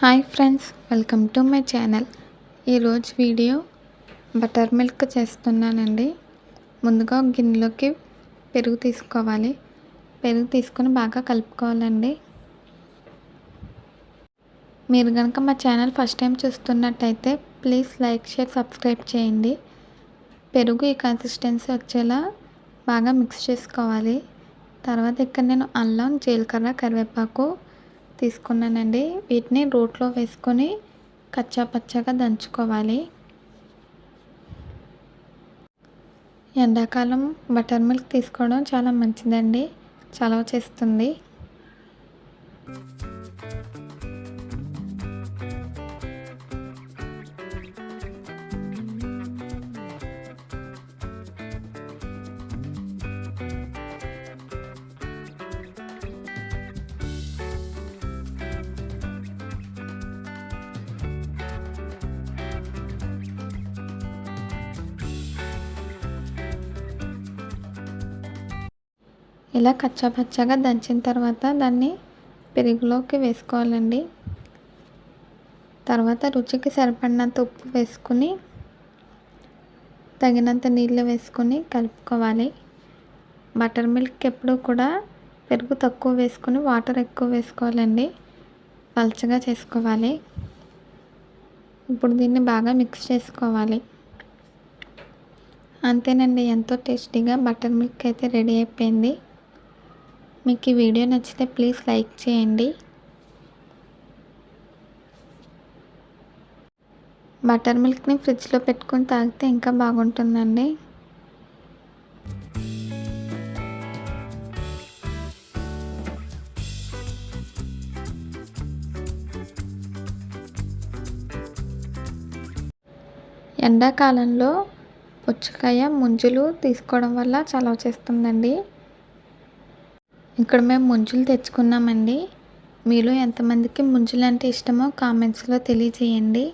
Hi friends, welcome to my channel. ఈరోజు video butter milk చేస్తున్నానండి. ముందుగా ఒక గిన్నెలోకి పెరుగు తీసుకోవాలి. పెరుగు తీసుకొని బాగా కలుపుకోవాలండి. మీరు కనుక మా ఛానల్ ఫస్ట్ టైం చూస్తున్నట్టయితే ప్లీజ్ లైక్, షేర్, సబ్స్క్రైబ్ చేయండి. పెరుగు ఈ కన్సిస్టెన్సీ వచ్చేలా బాగా మిక్స్ చేసుకోవాలి. తర్వాత ఇక్కడ నేను అల్లం, జీలకర్ర, కరివేపాకు తీసుకున్నానండి. వీటిని రోట్లో వేసుకొని కచ్చా పచ్చగా దంచుకోవాలి. ఎండాకాలం బటర్ మిల్క్ తీసుకోవడం చాలా మంచిదండి, చలవ చేస్తుంది. ఇలా కచ్చా పచ్చగా దంచిన తర్వాత దాన్ని పెరుగులోకి వేసుకోవాలండి. తర్వాత రుచికి సరిపడినంత ఉప్పు వేసుకుని తగినంత నీళ్ళు వేసుకొని కలుపుకోవాలి. బటర్ మిల్క్ ఎప్పుడు కూడా పెరుగు తక్కువ వేసుకొని వాటర్ ఎక్కువ వేసుకోవాలండి. పల్చగా చేసుకోవాలి. ఇప్పుడు దీన్ని బాగా మిక్స్ చేసుకోవాలి. అంతేనండి, ఎంతో టేస్టీగా బటర్ మిల్క్ అయితే రెడీ అయిపోయింది. మీకు ఈ వీడియో నచ్చితే ప్లీజ్ లైక్ చేయండి. బటర్ మిల్క్ని ఫ్రిడ్జ్లో పెట్టుకొని తాగితే ఇంకా బాగుంటుందండి. ఎండాకాలంలో పుచ్చకాయ ముంజులు తీసుకోవడం వల్ల చలవ చేస్తుందండి. ఇక్కడ మేము ముంజులు తెచ్చుకున్నామండి. మీలో ఎంతమందికి ముంజులు అంటే ఇష్టమో కామెంట్స్లో తెలియజేయండి.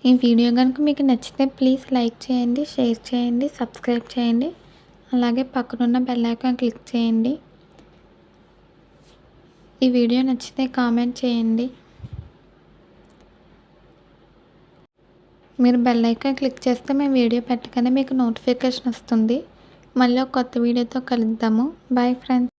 ఈ వీడియో కనుక మీకు నచ్చితే ప్లీజ్ లైక్ చేయండి, షేర్ చేయండి, సబ్స్క్రైబ్ చేయండి. అలాగే పక్కనున్న బెల్ ఐకాన్ క్లిక్ చేయండి. ఈ వీడియో నచ్చితే కామెంట్ చేయండి. మీరు బెల్ ఐకాన్ క్లిక్ చేస్తే మేము వీడియో పెట్టగానే మీకు నోటిఫికేషన్ వస్తుంది. మళ్ళీ ఒక కొత్త వీడియోతో కలుద్దాము. Bye friends.